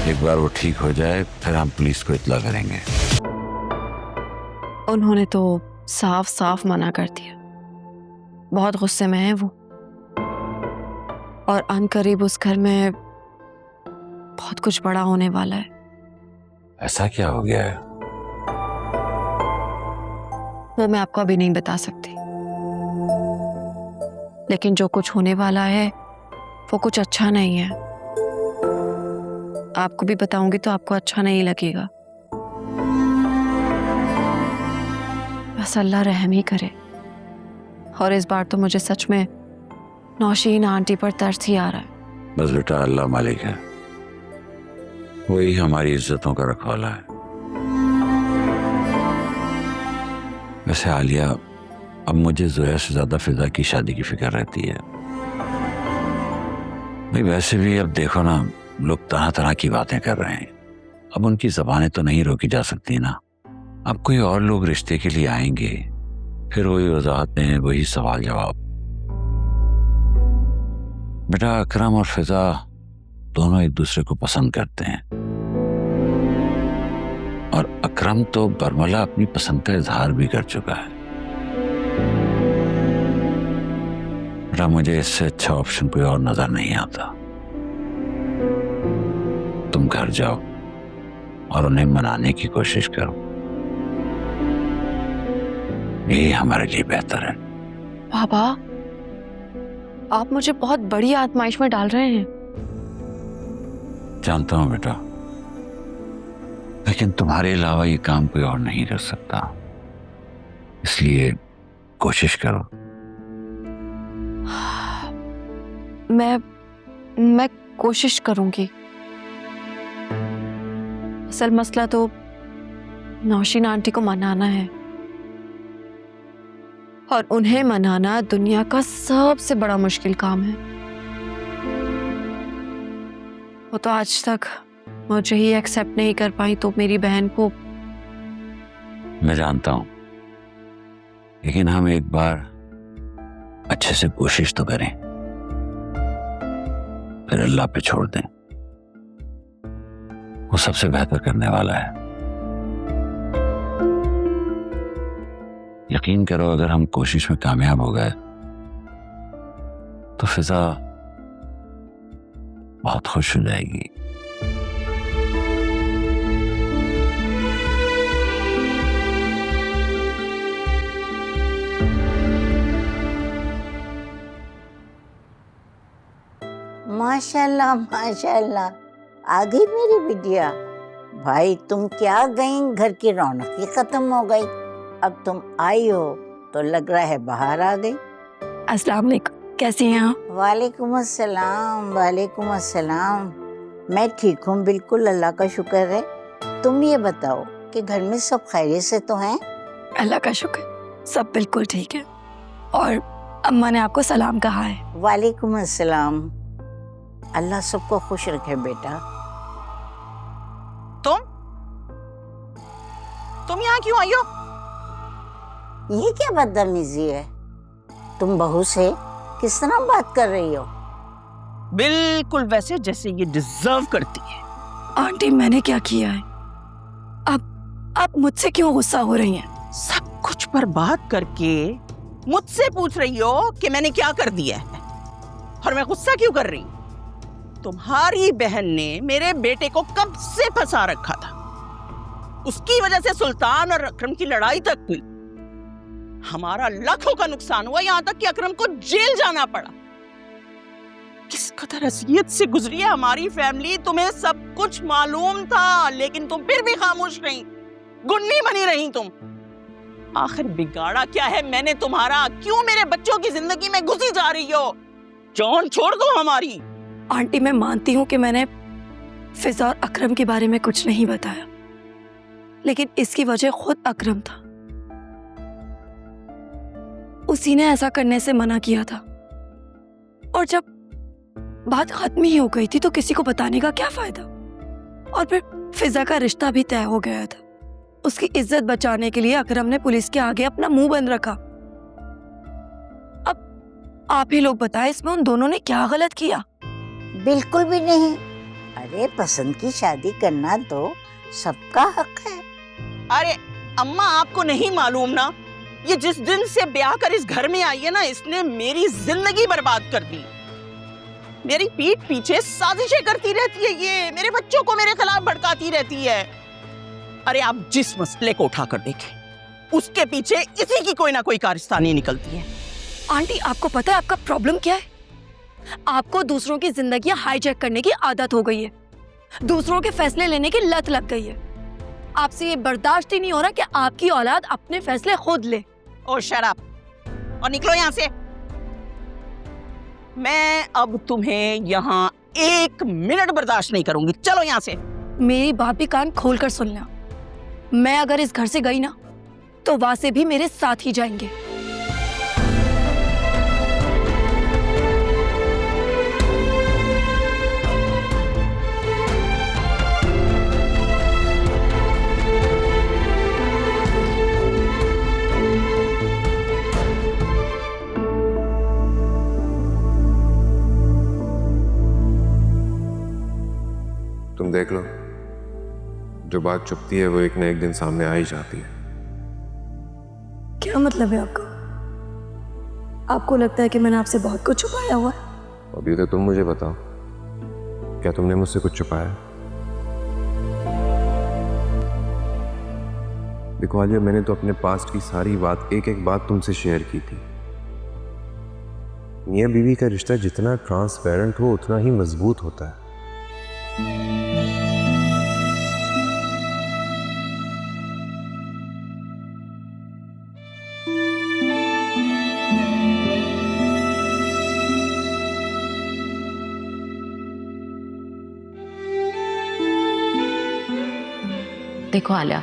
एक बार वो ठीक हो जाए फिर हम पुलिस को इत्तला करेंगे। उन्होंने तो साफ साफ मना कर दिया। बहुत गुस्से में है वो, और अनकरीब उस घर में बहुत कुछ बड़ा होने वाला है। ऐसा क्या हो गया है? वो मैं आपको अभी नहीं बता सकती, लेकिन जो कुछ होने वाला है वो कुछ अच्छा नहीं है। आपको भी बताऊंगी तो आपको अच्छा नहीं लगेगा। बस अल्लाह रहम ही करे। और इस बार तो मुझे सच में नौशीन आंटी पर तरस ही आ रहा है। बस बेटा अल्लाह मालिक है, वही हमारी इज्जतों का रखवाला है। वैसे आलिया, अब मुझे जोया से ज्यादा फिजा की शादी की फिक्र रहती है। भाई वैसे भी अब देखो ना, लोग तरह तरह की बातें कर रहे हैं। अब उनकी जबानें तो नहीं रोकी जा सकती ना। अब कोई और लोग रिश्ते के लिए आएंगे, फिर वही वजाहतें, वही सवाल जवाब। बेटा अकरम और फिजा दोनों एक दूसरे को पसंद करते हैं, और अकरम तो बरमला अपनी पसंद का इजहार भी कर चुका है। बेटा मुझे इससे अच्छा ऑप्शन कोई और नजर नहीं आता। तुम घर जाओ और उन्हें मनाने की कोशिश करो, यही हमारे लिए बेहतर है। बाबा, आप मुझे बहुत बड़ी आजमाइश में डाल रहे हैं। जानता हूं बेटा, लेकिन तुम्हारे अलावा ये काम कोई और नहीं कर सकता, इसलिए कोशिश करो। मैं कोशिश करूंगी। असल मसला तो नौशीन आंटी को मनाना है, और उन्हें मनाना दुनिया का सबसे बड़ा मुश्किल काम है। वो तो आज तक मुझे ही एक्सेप्ट नहीं कर पाई, तो मेरी बहन को। मैं जानता हूं, लेकिन हम एक बार अच्छे से कोशिश तो करें, फिर अल्लाह पे छोड़ दें। वो सबसे बेहतर करने वाला है। यकीन करो, अगर हम कोशिश में कामयाब हो गए तो फिजा बहुत खुश हो जाएगी। माशाल्लाह माशाल्लाह, आ गई मेरी बिटिया। भाई तुम क्या गई, घर की रौनक ही खत्म हो गई। अब तुम आई हो तो लग रहा है बाहर आ गई। अस्सलाम वालेकुम, कैसी हैं आप? वालेकुम अस्सलाम, वालेकुम अस्सलाम। मैं ठीक हूँ बिल्कुल, अल्लाह का शुक्र है। तुम ये बताओ कि घर में सब खैरियत से तो हैं? अल्लाह का शुक्र, सब बिल्कुल ठीक है। और अम्मा ने आपको सलाम कहा है। वालेकुम अस्सलाम। अल्लाह सबको खुश रखे बेटा। तुम यहाँ क्यों आई हो? ये क्या बदतमीजी है? तुम बहू से किस तरह बात कर रही हो? बिल्कुल वैसे जैसे ये डिजर्व करती है। आंटी, मैंने क्या किया है? आप मुझसे क्यों गुस्सा हो रही हैं? सब कुछ बर्बाद करके मुझसे पूछ रही हो कि मैंने क्या कर दिया है, और मैं गुस्सा क्यों कर रही हूँ? तुम्हारी बहन ने मेरे बेटे को कब से फंसा रखा था। उसकी वजह से सुल्तान और अकरम की लड़ाई तक हुई। हमारा लाखों का नुकसान हुआ, यहां तक कि अकरम को जेल जाना पड़ा। किस कदर अज़ियत से गुजरी है हमारी फैमिली, तुम्हें सब कुछ मालूम था, लेकिन तुम फिर भी खामोश रही, गुन्नी बनी रही तुम। आखिर बिगाड़ा क्या है मैंने तुम्हारा? क्यों मेरे बच्चों की जिंदगी में घुसी जा रही हो? जान छोड़ दो हमारी। आंटी, मैं मानती हूँ कि मैंने फिजा और अकरम के बारे में कुछ नहीं बताया, लेकिन इसकी वजह खुद अकरम था। उसी ने ऐसा करने से मना किया था, और जब बात खत्म ही हो गई थी तो किसी को बताने का क्या फायदा? और फिर फिजा का रिश्ता भी तय हो गया था। उसकी इज्जत बचाने के लिए अकरम ने पुलिस के आगे अपना मुंह बंद रखा। अब आप ही लोग बताएं, इसमें उन दोनों ने क्या गलत किया? बिल्कुल भी नहीं। अरे पसंद की शादी करना तो सबका हक है। अरे अम्मा, आपको नहीं मालूम ना, ये जिस दिन से ब्याह कर इस घर में आई है ना, इसने मेरी जिंदगी बर्बाद कर दी। मेरी पीठ पीछे साजिशें करती रहती है, ये मेरे बच्चों को मेरे खिलाफ भड़काती रहती है। अरे आप जिस मसले को उठा कर देखें, उसके पीछे इसी की कोई ना कोई कारस्तानी निकलती है। आंटी, आपको पता है आपका प्रॉब्लम क्या है? आपको दूसरों की जिंदगी हाईजैक करने की आदत हो गई है, दूसरों के फैसले लेने की लत लग गई है। आपसे ये बर्दाश्त ही नहीं हो रहा कि आपकी औलाद अपने फैसले खुद ले। ओ शट अप और निकलो यहाँ से। मैं अब तुम्हें यहाँ 1 मिनट बर्दाश्त नहीं करूंगी। चलो यहाँ से। मेरी बात भी कान खोल कर सुन लेना, मैं अगर इस घर से गई ना तो वासे भी मेरे साथ ही जाएंगे। तुम देख लो, जो बात छुपती है वो एक न एक दिन सामने आ ही जाती है। क्या मतलब है आपका? आपको लगता है कि मैंने आपसे बहुत कुछ छुपाया हुआ है? अभी तो तुम मुझे बताओ, क्या तुमने मुझसे कुछ छुपाया? देखो आलिया, मैंने तो अपने पास्ट की सारी बात, एक एक बात तुमसे शेयर की थी। मियां बीवी का रिश्ता जितना ट्रांसपेरेंट हो उतना ही मजबूत होता है। देखो आलिया,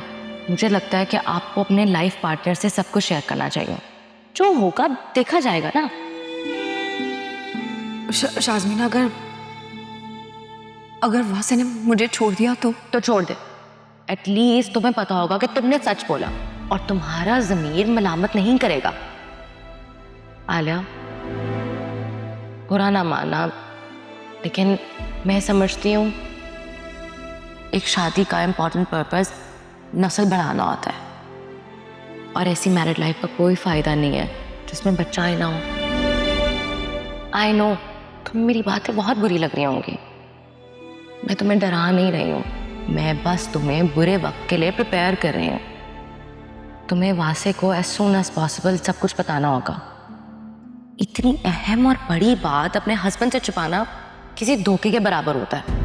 मुझे लगता है कि आपको अपने लाइफ पार्टनर से सब कुछ शेयर करना चाहिए। जो होगा देखा जाएगा ना। शाज़मीन, अगर वासे ने मुझे छोड़ दिया तो छोड़ दे। एटलीस्ट तुम्हें पता होगा कि तुमने सच बोला और तुम्हारा ज़मीर मलामत नहीं करेगा। आलिया, बुरा ना मानना, लेकिन मैं समझती हूँ एक शादी का इम्पोर्टेंट पर्पस नस्ल बढ़ाना होता है, और ऐसी मैरिड लाइफ का कोई फ़ायदा नहीं है जिसमें बच्चा ही ना हो। आई नो तुम्हें मेरी बातें बहुत बुरी लग रही होंगी, मैं तुम्हें डरा नहीं रही हूँ, मैं बस तुम्हें बुरे वक्त के लिए प्रिपेयर कर रही हूँ। तुम्हें वासे को एज सून एज पॉसिबल सब कुछ बताना होगा। इतनी अहम और बड़ी बात अपने हस्बैंड से छुपाना किसी धोखे के बराबर होता है।